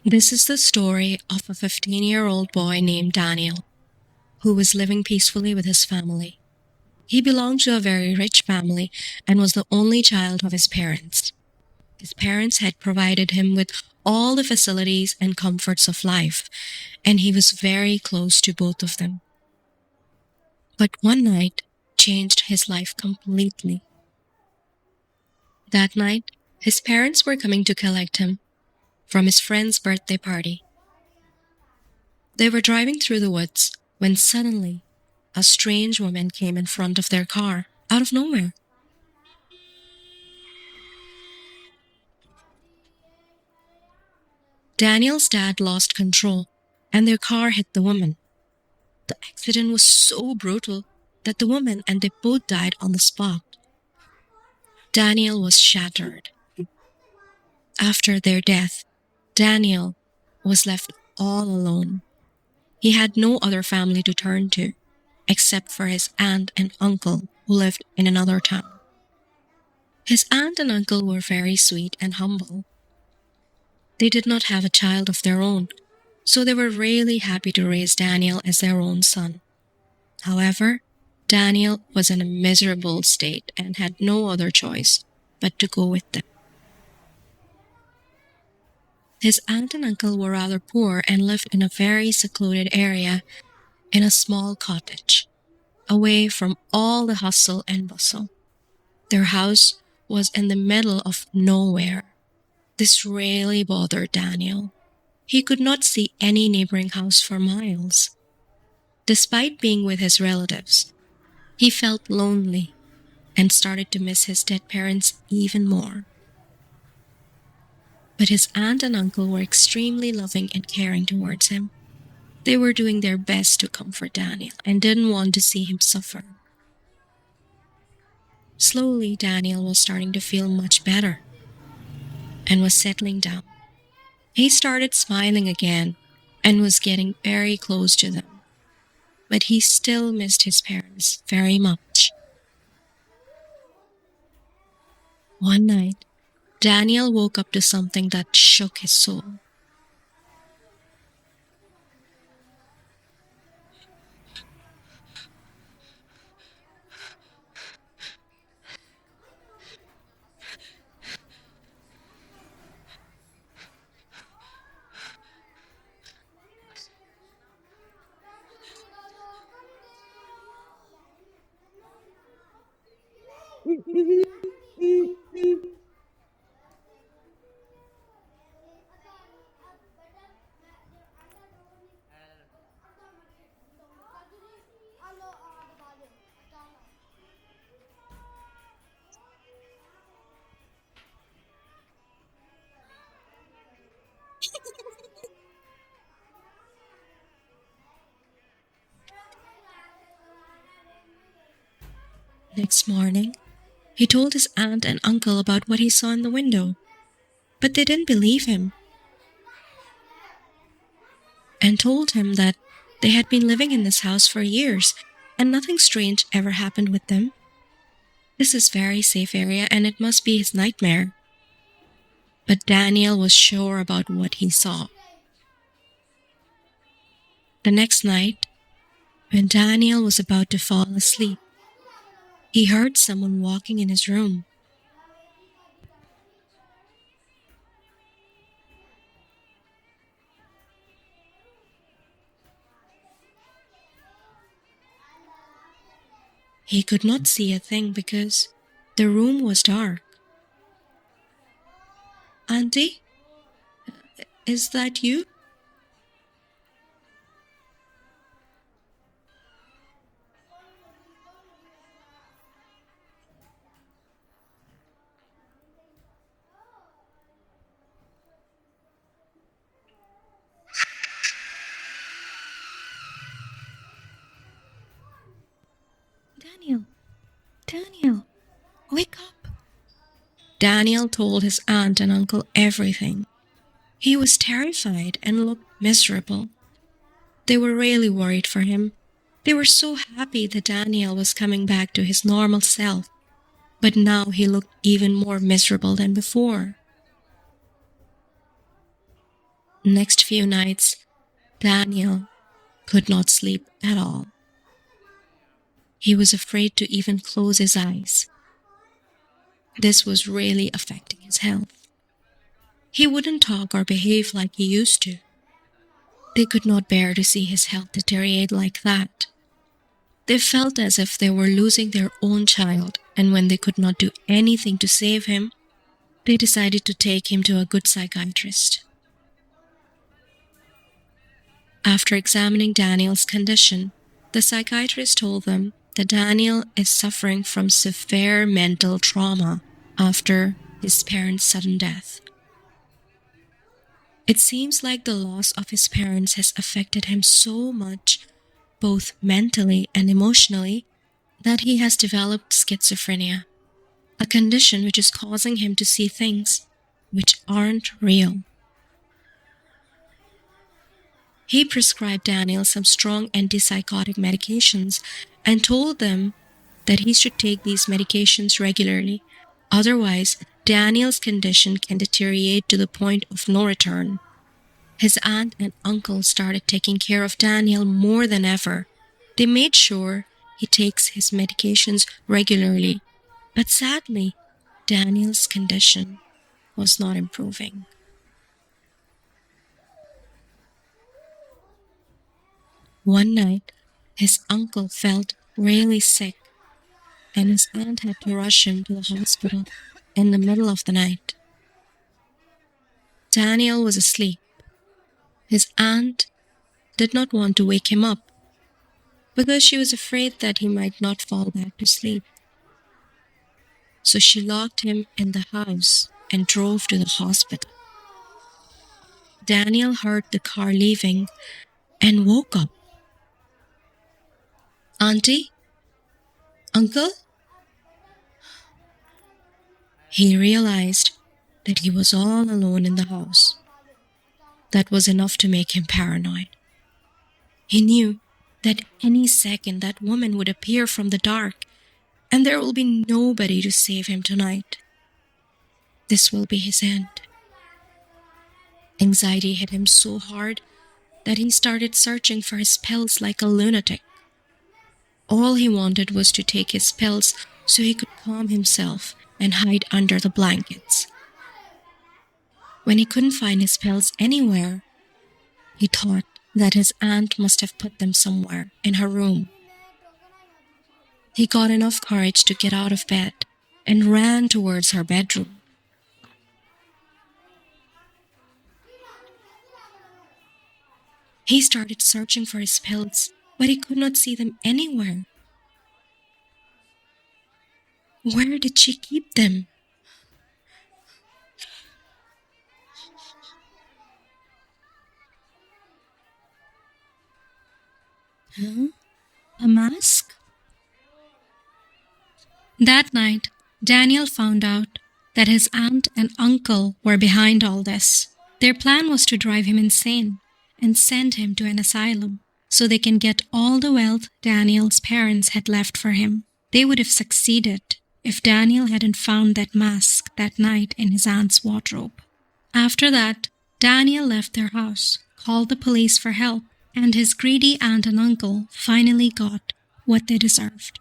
This is the story of a 15-year-old boy named Daniel, who was living peacefully with his family. He belonged to a very rich family and was the only child of his parents. His parents had provided him with all the facilities and comforts of life, and he was very close to both of them. But one night changed his life completely. That night, his parents were coming to collect him from his friend's birthday party. They were driving through the woods when suddenly a strange woman came in front of their car out of nowhere. Daniel's dad lost control and their car hit the woman. The accident was so brutal that the woman and they both died on the spot. Daniel was shattered. After their death, Daniel was left all alone. He had no other family to turn to, except for his aunt and uncle who lived in another town. His aunt and uncle were very sweet and humble. They did not have a child of their own, so they were really happy to raise Daniel as their own son. However, Daniel was in a miserable state and had no other choice but to go with them. His aunt and uncle were rather poor and lived in a very secluded area in a small cottage, away from all the hustle and bustle. Their house was in the middle of nowhere. This really bothered Daniel. He could not see any neighboring house for miles. Despite being with his relatives, he felt lonely and started to miss his dead parents even more. But his aunt and uncle were extremely loving and caring towards him. They were doing their best to comfort Daniel and didn't want to see him suffer. Slowly, Daniel was starting to feel much better and was settling down. He started smiling again and was getting very close to them. But he still missed his parents very much. One night, Daniel woke up to something that shook his soul. Next morning, he told his aunt and uncle about what he saw in the window, but they didn't believe him and told him that they had been living in this house for years and nothing strange ever happened with them. This is very safe area and it must be his nightmare. But Daniel was sure about what he saw. The next night, when Daniel was about to fall asleep, he heard someone walking in his room. He could not see a thing because the room was dark. "Auntie, is that you?" "Daniel, Daniel, wake up." Daniel told his aunt and uncle everything. He was terrified and looked miserable. They were really worried for him. They were so happy that Daniel was coming back to his normal self, but now he looked even more miserable than before. Next few nights, Daniel could not sleep at all. He was afraid to even close his eyes. This was really affecting his health. He wouldn't talk or behave like he used to. They could not bear to see his health deteriorate like that. They felt as if they were losing their own child, and when they could not do anything to save him, they decided to take him to a good psychiatrist. After examining Daniel's condition, the psychiatrist told them that Daniel is suffering from severe mental trauma after his parents' sudden death. It seems like the loss of his parents has affected him so much, both mentally and emotionally, that he has developed schizophrenia, a condition which is causing him to see things which aren't real. He prescribed Daniel some strong antipsychotic medications and told them that he should take these medications regularly. Otherwise, Daniel's condition can deteriorate to the point of no return. His aunt and uncle started taking care of Daniel more than ever. They made sure he takes his medications regularly. But sadly, Daniel's condition was not improving. One night, his uncle felt really sick, and his aunt had to rush him to the hospital in the middle of the night. Daniel was asleep. His aunt did not want to wake him up because she was afraid that he might not fall back to sleep. So she locked him in the house and drove to the hospital. Daniel heard the car leaving and woke up. "Auntie? Uncle?" He realized that he was all alone in the house. That was enough to make him paranoid. He knew that any second that woman would appear from the dark, and there will be nobody to save him tonight. This will be his end. Anxiety hit him so hard that he started searching for his pills like a lunatic. All he wanted was to take his pills so he could calm himself and hide under the blankets. When he couldn't find his pills anywhere, he thought that his aunt must have put them somewhere in her room. He got enough courage to get out of bed and ran towards her bedroom. He started searching for his pills, but he could not see them anywhere. Where did she keep them? Huh? A mask? That night, Daniel found out that his aunt and uncle were behind all this. Their plan was to drive him insane and send him to an asylum so they can get all the wealth Daniel's parents had left for him. They would have succeeded if Daniel hadn't found that mask that night in his aunt's wardrobe. After that, Daniel left their house, called the police for help, and his greedy aunt and uncle finally got what they deserved.